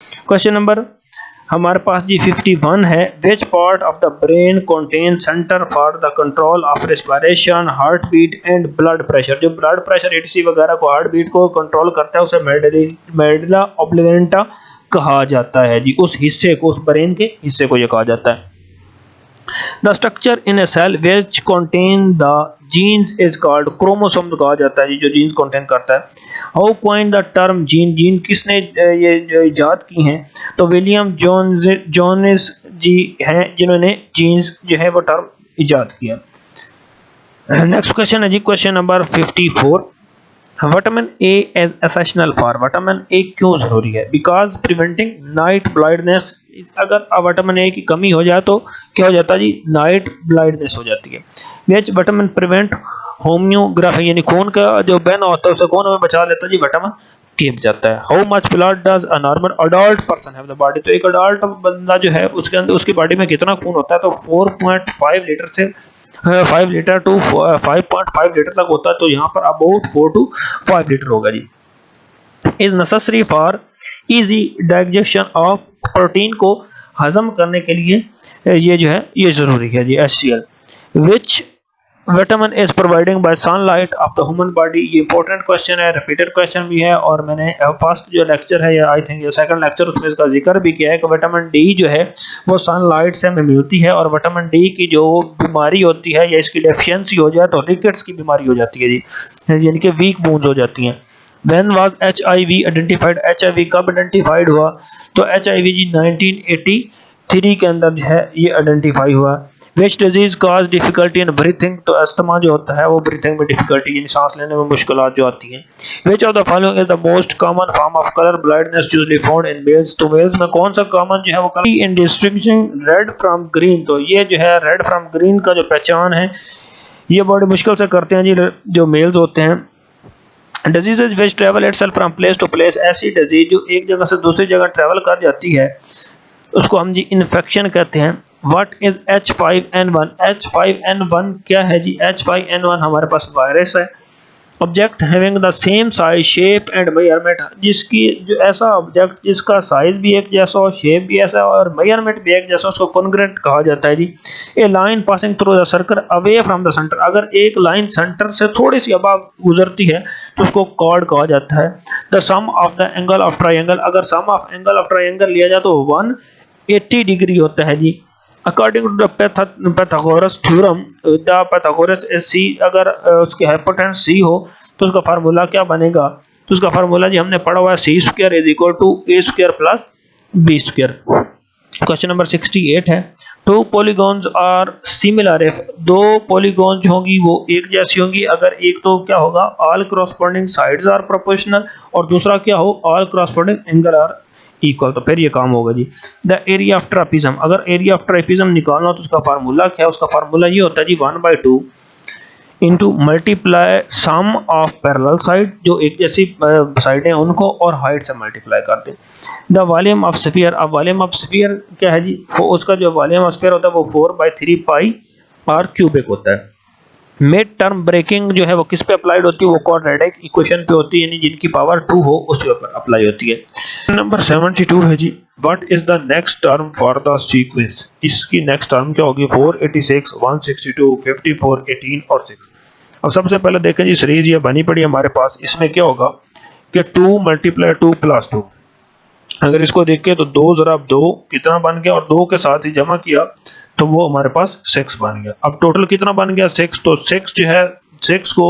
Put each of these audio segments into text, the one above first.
Question number हमारे पास जी 51 है, which part of the brain contain centre for the control of respiration, heart beat and blood pressure. जो blood pressure etc वगैरह को, heart beat को control करता है उसे मेडुला ऑब्लिगेंटा कहा जाता है जी। उस हिस्से को, उस ब्रेन के हिस्से को ये कहा जाता है। The structure in a cell which contain the genes is called chromosome कहा जाता है जी, जो जीन्स कंटेन करता है। How coin the term gene, gene किसने ये इजाद की हैं? तो विलियम जोन्स जी हैं जिन्होंने जीन्स जो है वो टर्म इजाद किया। नेक्स्ट क्वेश्चन है जी question number 54, vitamin A as essential for, vitamin A क्यों जरूरी है? बिकॉज प्रिवेंटिंग नाइट ब्लाइंडनेस, अगर विटामिन ए की कमी हो जाए तो क्या हो जाता है जी? नाइट ब्लाइंडनेस हो जाती है। विच विटामिन प्रिवेंट होम्योग्राफी, यानी खून का जो बहना होता है उसे कौन हमें बचा लेता है जी? विटामिन के बचाता है। How much blood does a normal adult person have the body, तो एक अडल्ट बंदा जो है उसके अंदर, उसकी बॉडी में कितना खून होता है? तो 4.5 लीटर से 5 लीटर टू 5.5 लीटर तक होता है, तो यहाँ पर अबाउट 4 to 5 लीटर होगा जी। Is necessary for easy digestion of, protein को हजम करने के लिए ये जो है ये जरूरी है जी HCl। Which vitamin is providing bye sunlight of the human body, ये इंपॉर्टेंट क्वेश्चन है, रिपीटेड क्वेश्चन भी है, और मैंने फर्स्ट जो लेक्चर है या आई थिंक ये सेकंड लेक्चर उसमें इसका जिक्र भी किया है कि विटामिन डी जो है वो सनलाइट से हमें मिलती है, और विटामिन डी की जो बीमारी होती है या इसकी डेफिशिएंसी हो जाए तो रिकेट्स की बीमारी हो जाती है जी, यानी कि वीक बोन्स हो जाती हैं। When was HIV identified, HIV कब आइडेंटिफाइड हुआ? तो HIV जी 1983 के अंदर जो है ये आइडेंटिफाई हुआ। Which disease cause difficulty in breathing, तो अस्थमा जो होता है वो ब्रीथिंग में डिफिकल्टी, यानी सांस लेने में मुश्किलात जो आती हैं। Which of the following is the most common form of color blindness usually found in males, तो males में कौन सा कॉमन जो है वो colour? In distinguishing red from green, तो ये जो है रेड फ्रॉम ग्रीन का जो पहचान है ये बड़ी मुश्किल से करते हैं जी जो मेल्स होते हैं। Diseases which travel itself from place to place, ऐसी डिजीज जो एक जगह से दूसरी जगह ट्रेवल कर जाती है उसको हम जी इन्फेक्शन कहते हैं। व्हाट इज H5N1, H5N1 क्या है जी? H5N1 हमारे पास वायरस है। Object having the same size, shape and measurement, जिसकी जो ऐसा ऑब्जेक्ट जिसका साइज भी एक जैसा हो, शेप भी ऐसा और मेजरमेंट भी एक जैसा, उसको कॉन्ग्रुएंट कहा जाता है जी। A line passing through the circle away from the centre, अगर एक लाइन सेंटर से थोड़ी सी अबव गुजरती है तो उसको कॉर्ड कहा जाता है। The sum of the angle of triangle, अगर sum of angle of triangle लिया जाए तो 180 डिग्री होता है जी। According to the Pythagoras theorem, the Pythagoras is C, अगर उसकी हाइपोटेन्यूस सी हो तो उसका फार्मूला क्या बनेगा? तो उसका फार्मूला जी हमने पढ़ा हुआ है C square is equal to A square plus B square. Question number 68 है, two polygons are similar if, दो पॉलीगॉन जो होंगी वो एक जैसी होंगी अगर एक तो क्या होगा? All corresponding sides are proportional, और दूसरा क्या हो? All corresponding angle are equal, तो फिर ये काम होगा जी। द एरिया ऑफ ट्रापीजम, अगर एरिया ऑफ ट्रापीजम निकालना हो तो उसका फार्मूला क्या है? उसका फार्मूला ये होता है जी 1/2 into multiply sum of parallel side, जो एक जैसी साइड है उनको और हाइट से मल्टीप्लाई कर दें। द वॉल्यूम ऑफ स्फीयर, अब वॉल्यूम ऑफ स्फीयर क्या है जी? उसका जो वॉल्यूम ऑफ स्फीयर होता है वो 4/3 पाई आर क्यूबिक होता है। मिड टर्म ब्रेकिंग जो है वो किस पे अप्लाइड होती है? वो क्वाड्रेटिक इक्वेशन पे होती है, यानी जिनकी पावर 2 हो उसके ऊपर अप्लाई होती है। नंबर 72 है जी, what is the next term for the sequence, इसकी नेक्स्ट टर्म क्या होगी? 486, 162, 54, 18 और 6। अब सबसे पहले देखें जी सीरीज ये बनी पड़ी हमारे पास, इसमें क्या होगा कि 2 × 2 + 2, अगर इसको देखें तो 2 ज़रा 2 कितना बन गया, और 2 के साथ ही जमा किया तो वो हमारे पास 6 बन गया। अब टोटल कितना बन गया? 6, तो 6 जो है 6 को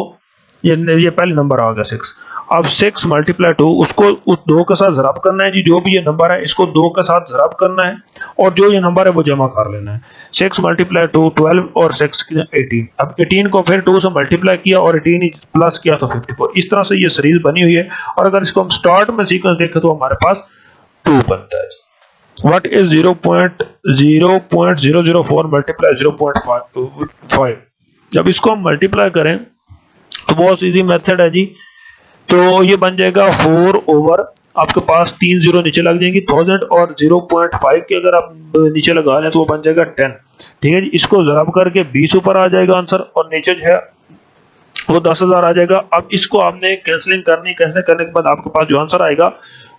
ये पहले नंबर आ गया 6। अब 6 × 2, उसको उस 2 के साथ ज़रब करना है जी, जो भी ये नंबर है इसको 2 के साथ ज़रब करना है और जो ये नंबर है वो जमा कर लेना है। 6 × 2 12 और 6 18। अब 18 को फिर 2 से मल्टीप्लाई किया और 18 प्लस किया तो 54। इस तरह से ये सीरीज बनी हुई है, और अगर इसको हम स्टार्ट में सीक्वेंस देखें तो हमारे पास 2 बनता है। What is 0.004 × 0.5? जब इसको हम मल्टीप्लाई करें तो बहुत इजी मेथड है जी, तो ये बन जाएगा 4 ओवर, आपके पास 3 जीरो नीचे लग जाएंगी 1000, और 0.5 के अगर आप नीचे लगा लें तो वो बन जाएगा 10। ठीक है जी, इसको ज़रब करके 20 ऊपर आ जाएगा आंसर, और नीचे जो है वो 10,000 आ जाएगा। अब इसको आपने कैंसलिंग करनी, कैंसिल करने के बाद आपके पास जो आंसर आएगा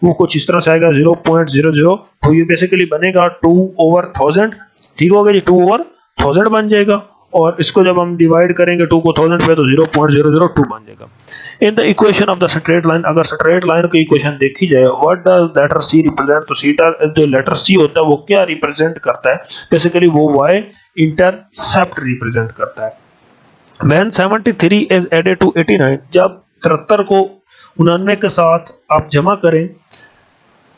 वो कुछ इस तरह से आएगा 0.00, तो ये बेसिकली बनेगा 2/1000। ठीक हो गया जी, 2/1000 बन जाएगा, और इसको जब हम डिवाइड करेंगे 2 को 1000 पे तो 0.002 बन जाएगा। In the equation of the straight line, अगर स्ट्रेट लाइन की इक्वेशन देखी जाए, what does letter C represent, तो सीटा जो लेटर सी होता है वो क्या रिप्रेजेंट करता है, बेसिकली वो y इंटरसेप्ट रिप्रेजेंट करता है। When 73 is added to 89, जब 73 को 99 के साथ आप जमा करें,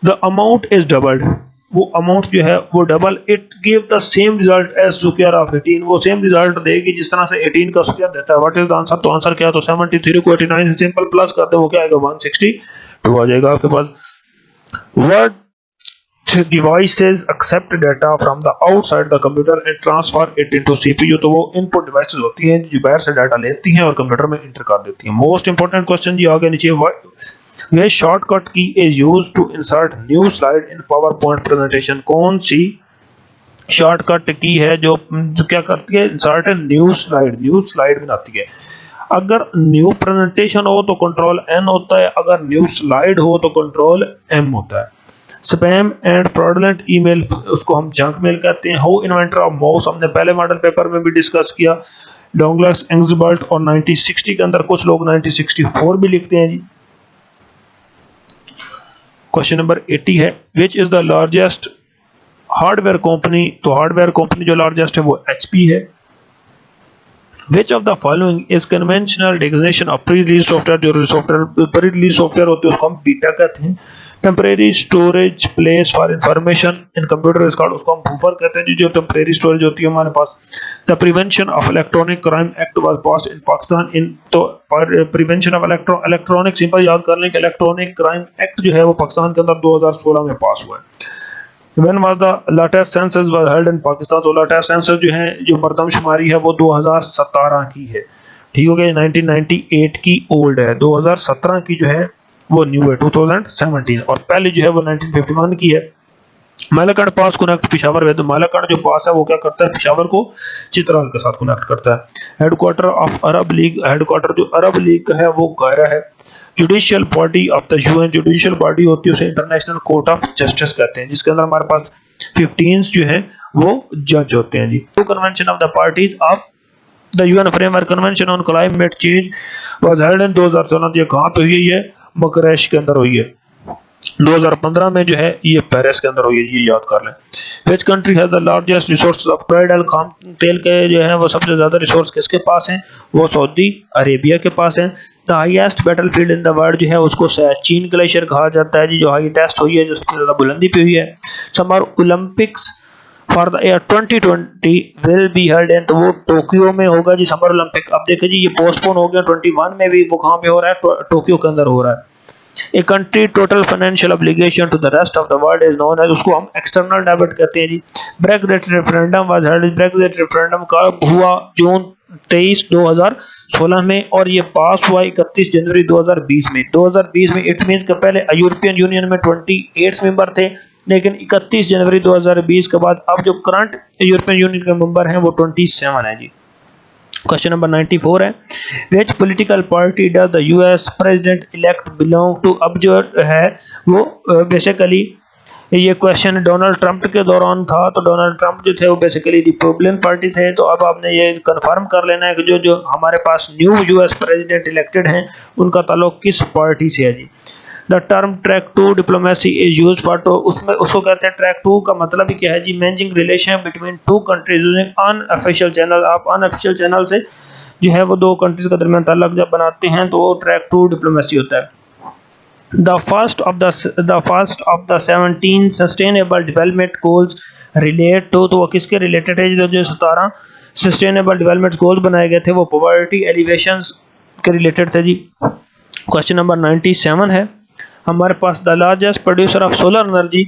the amount is doubled, वो अमाउंट जो है वो double, it give the same result as square of 18, वो सेम रिजल्ट देगी जिस तरह से 18 का स्क्वायर देता है। व्हाट इज द आंसर, तो आंसर क्या है, तो 73 को 89 से सिंपल प्लस कर दो, वो क्या आएगा 162 आ जाएगा आपके पास। What devices accept data from the outside the computer and transfer it into CPU, तो वो इनपुट डिवाइसेस होती हैं जो बाहर से डाटा लेती हैं और कंप्यूटर में इंटर कर देती हैं। मोस्ट इंपोर्टेंट क्वेश्चन जी आगे नीचे, way shortcut key is used to insert new slide in PowerPoint presentation, कौन सी शॉर्टकट की है जो क्या करती है, इंसर्ट न्यू स्लाइड बनाती है। अगर न्यू प्रेजेंटेशन हो तो कंट्रोल N होता है, अगर न्यू स्लाइड हो तो कंट्रोल M होता है। स्पैम एंड फ्रॉडलेंट ईमेल, उसको हम जंक मेल कहते हैं। हाउ इन्वेंटर ऑफ माउस, हमने पहले मॉडल पेपर में भी डिस्कस किया, डोंगलस एंग्सबर्ट, और 1960 के अंदर कुछ लोग 1964 भी लिखते हैं जी। क्वेश्चन नंबर 80 है, which is the largest hardware company, तो हार्डवेयर कंपनी जो लार्जेस्ट है वो HP है। Which of the following is conventional designation of pre-release software, जो सॉफ्टवेयर pre-release सॉफ्टवेयर होते हैं उसको हम बीटा कहते हैं। Temporary storage place for information in computer is called, उसको हम बफर कहते हैं जी, जो टेम्परेरी स्टोरेज होती है हमारे पास। The prevention of electronic crime act was passed in Pakistan in, तो प्रिवेंशन ऑफ इलेक्ट्रॉनिक, सिंपल याद कर लें कि इलेक्ट्रॉनिक क्राइम एक्ट जो है वो पाकिस्तान के अंदर 2016 में पास हुआ है। When was the latest census was held in Pakistan, तो लेटेस्ट सेंसस जो है, जो मरदमशुमारी है वो 2017 की है। ठीक हो गया, 1998 की ओल्ड है, 2017 की जो है वो न्यू है 2017, और पहले जो है वो 1951 की है। मालाकंड पास कनेक्ट पिशावर है, तो मालाकंड जो पास है वो क्या करता है, पिशावर को चित्राल के साथ कनेक्ट करता है। Headquarter of Arab league, headquarter जो अरब लीग का है वो कायरा है। Judicial body of the UN, judicial body होती है उसे इंटरनेशनल कोर्ट ऑफ जस्टिस कहते हैं, जिसके अंदर हमारे पास 15 जो है वो जज होते हैं जी। To convention of the parties of the UN framework convention on climate change was held in 2014, ये कहां पे हुई है, मकरेश के अंदर हुई है। 2015 में जो है ये पेरिस के अंदर हुई है, ये याद कर लें। Which country has the largest resources of crude oil, खाम तेल के जो है वो सबसे ज्यादा रिसोर्स किसके पास हैं, वो सऊदी अरेबिया के पास हैं। The highest battlefield in the world जो है उसको चीन ग्लेशियर कहा जाता है जी, जो हाईएस्ट हुई है, जो सबसे ज्यादा बुलंदी पे हुई है। Summer Olympics for the year 2020 will be held in, तो वो टोक्यो में होगा जी समर ओलंपिक। अब देखिए जी ये पोस्टपोन हो गया 21 में भी, वो कहाँ पे हो रहा है, टोक्यो के अंदर हो रहा है। A country total financial obligation to the rest of the world is known as, उसको हम एक्सटर्नल डेबिट कहते हैं जी। Brexit referendum was held, Brexit referendum कब हुआ, जून 23 2016 में, और ये पास हुआ 31 जनवरी 2020 में। 2020 में इट मींस के पहले यूरोपियन यूनियन में 28 मेंबर थे, लेकिन 31 जनवरी 2020 के बाद अब जो करंट यूरोपियन यूनियन के मेंबर हैं वो 27 है जी। क्वेश्चन नंबर 94 है, which political party does the US president elect belong to, अब जो है वो बेसिकली ये क्वेश्चन डोनाल्ड ट्रंप के दौरान था, तो डोनाल्ड ट्रंप जो थे वो बेसिकली रिपब्लिकन पार्टी थे। तो अब आपने ये कंफर्म कर लेना है कि जो हमारे पास न्यू US प्रेसिडेंट इलेक्टेड हैं उनका ताल्लुक किस पार्टी से है जी। The term track two diplomacy is used for, तो उसमें उसको कहते हैं ट्रैक टू का मतलब ही क्या है जी, managing relation between two countries using unofficial channel. आप अनऑफिशियल चैनल से जो है वो दो कंट्रीज के दरमियान ताल्लुक जब बनाते हैं तो वो ट्रैक टू डिप्लोमेसी होता है। The first of the 17 sustainable development goals relate to, तो वो किसके रिलेटेड है, जो 17 सस्टेनेबल डेवलपमेंट गोल्स बनाए गए थे वो पॉवर्टी एलिवेशंस के रिलेटेड थे जी। क्वेश्चन नंबर 97 है, हमारे पास the largest producer of solar energy,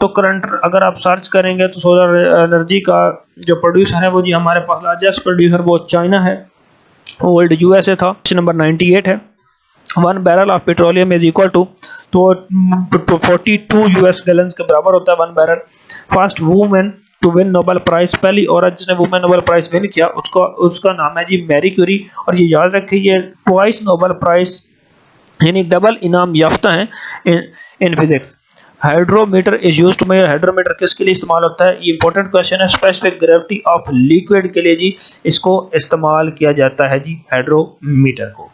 तो करंट अगर आप सर्च करेंगे तो सोलर एनर्जी का जो प्रोड्यूसर है वो जी हमारे पास लार्जेस्ट प्रोड्यूसर वो चाइना है, ओल्ड USA था। क्वेश्चन नंबर 98 है, 1 barrel of petroleum is equal to, तो 42 US गैलन के बराबर होता है 1 barrel. First women to win Nobel prize, पहली औरत जिसने वुमेन नोबेल प्राइज विन किया उसका नाम है जी मैरी क्यूरी, और ये याद रखिए ये ट्वाइस नोबेल प्राइज यानी डबल इनाम याफ्ता हैं in physics. Hydrometer is used to measure, hydrometer किसके लिए इस्तेमाल होता है? ये इंपॉर्टेंट क्वेश्चन है। स्पेसिफिक ग्रेविटी ऑफ लिक्विड के लिए जी इसको इस्तेमाल किया जाता है जी हाइड्रोमीटर को।